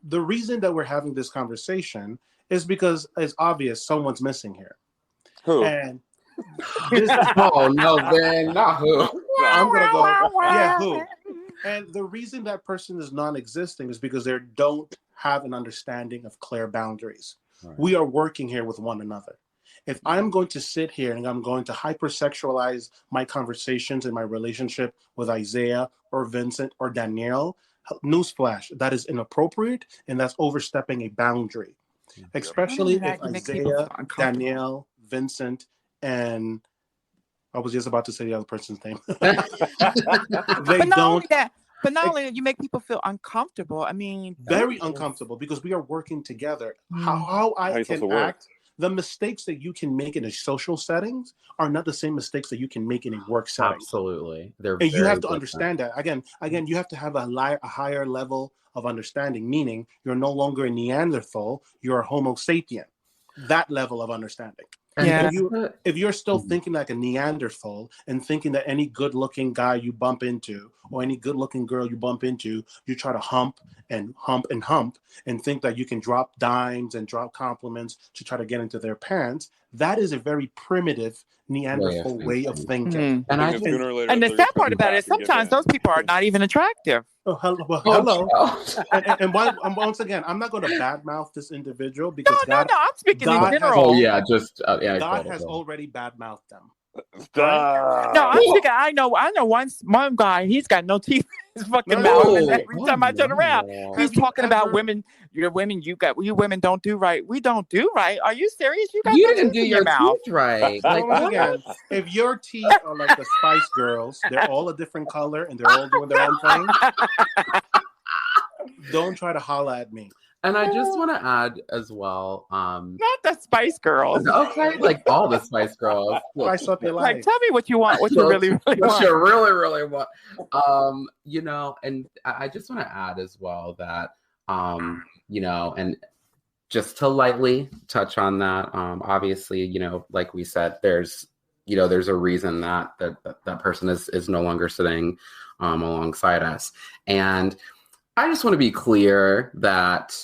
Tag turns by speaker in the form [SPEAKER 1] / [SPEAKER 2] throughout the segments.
[SPEAKER 1] the reason that we're having this conversation is because it's obvious someone's missing here.
[SPEAKER 2] Who?
[SPEAKER 1] And this is,
[SPEAKER 3] Oh no, Ben, not who.
[SPEAKER 1] I'm gonna go. Yeah, who? And the reason that person is non-existing is because they don't have an understanding of clear boundaries. Right. We are working here with one another. If I'm going to sit here and I'm going to hypersexualize my conversations and my relationship with Isaiah or Vincent or Danielle, newsflash, that is inappropriate and that's overstepping a boundary. Especially if Isaiah, Danielle, Vincent, and I was just about to say the other person's name.
[SPEAKER 4] But not only that, you make people feel uncomfortable. I mean,
[SPEAKER 1] very uncomfortable because we are working together. How I can act, the mistakes that you can make in a social settings are not the same mistakes that you can make in a work setting.
[SPEAKER 3] Absolutely,
[SPEAKER 1] and you have to understand that. Again, you have to have a higher level of understanding. Meaning, you're no longer a Neanderthal; you're a Homo sapien. That level of understanding.
[SPEAKER 4] Yeah.
[SPEAKER 1] If you're still thinking like a Neanderthal and thinking that any good-looking guy you bump into or any good-looking girl you bump into, you try to hump and think that you can drop dimes and drop compliments to try to get into their pants, that is a very primitive Neanderthal way of thinking.
[SPEAKER 4] Mm-hmm. And the sad part about it is sometimes those people are not even attractive.
[SPEAKER 1] Oh, hello. And once again, I'm not going to badmouth this individual because
[SPEAKER 4] I'm speaking in general.
[SPEAKER 1] God has already badmouthed them.
[SPEAKER 4] No, I'm thinking. I know one guy. He's got no teeth in his fucking mouth. And every time I turn around, he's talking about women. You women don't do right. We don't do right. Are you serious? You
[SPEAKER 3] didn't do your mouth right.
[SPEAKER 1] Again, if your teeth are like the Spice Girls, they're all a different color and they're all doing their own thing. Don't try to holla at me.
[SPEAKER 3] And I just want to add as well,
[SPEAKER 4] not the Spice Girls.
[SPEAKER 3] Okay, like all the Spice Girls.
[SPEAKER 1] Spice up your life.
[SPEAKER 4] Like, tell me what you want. What you really want.
[SPEAKER 3] What you really want. And I just want to add as well that, and just to lightly touch on that, obviously, like we said, there's a reason that person is no longer sitting alongside us, and I just want to be clear that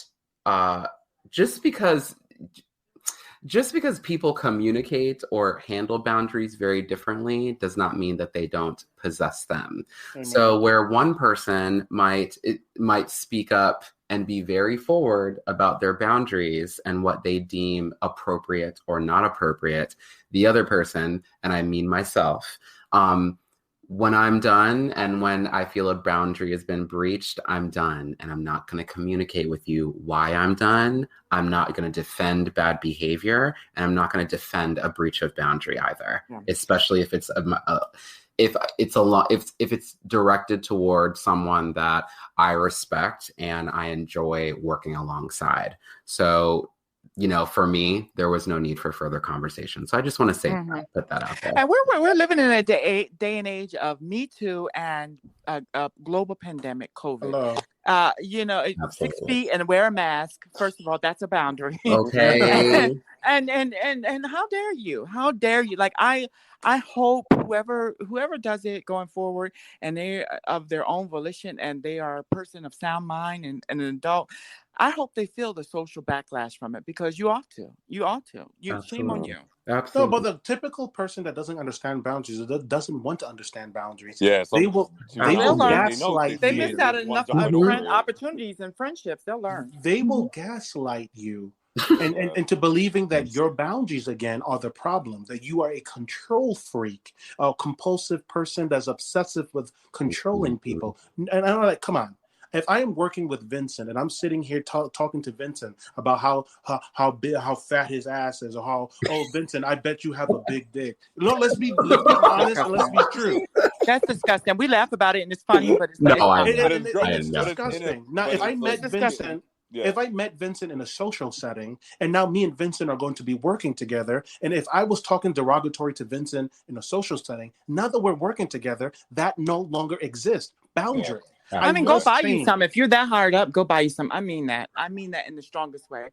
[SPEAKER 3] just because people communicate or handle boundaries very differently does not mean that they don't possess them. Mm-hmm. So where one person might speak up and be very forward about their boundaries and what they deem appropriate or not appropriate, the other person, and I mean myself, when I'm done and when I feel a boundary has been breached, I'm done. And I'm not going to communicate with you why I'm done. I'm not going to defend bad behavior. And I'm not going to defend a breach of boundary either, especially if it's if it's directed toward someone that I respect and I enjoy working alongside. So, for me, there was no need for further conversation. So I just want to say, put that out there.
[SPEAKER 4] And we're living in a day and age of Me Too and a global pandemic, COVID.
[SPEAKER 1] Hello.
[SPEAKER 4] 6 feet and wear a mask. First of all, that's a boundary.
[SPEAKER 3] Okay.
[SPEAKER 4] and how dare you? How dare you? Like I hope whoever does it going forward and they of their own volition and they are a person of sound mind and an adult, I hope they feel the social backlash from it because you ought to. Shame on you.
[SPEAKER 3] Absolutely.
[SPEAKER 1] No, but the typical person that doesn't understand boundaries, that doesn't want to understand boundaries,
[SPEAKER 2] they
[SPEAKER 1] will gaslight you.
[SPEAKER 4] They miss out on enough opportunities and friendships. They'll learn.
[SPEAKER 1] They will gaslight you. and to believing that your boundaries again are the problem, that you are a control freak, a compulsive person that's obsessive with controlling people. And I'm like, come on. If I am working with Vincent and I'm sitting here talking to Vincent about how big, how fat his ass is, or Vincent, I bet you have a big dick. No, let's be honest and let's be true.
[SPEAKER 4] That's disgusting. We laugh about it and it's funny, but it's
[SPEAKER 1] it's disgusting. Now, if I met Vincent. Yeah. If I met Vincent in a social setting, and now me and Vincent are going to be working together, and if I was talking derogatory to Vincent in a social setting, now that we're working together, that no longer exists. Boundary.
[SPEAKER 4] Yeah. Go buy you some. If you're that hard up, go buy you some. I mean that in the strongest way.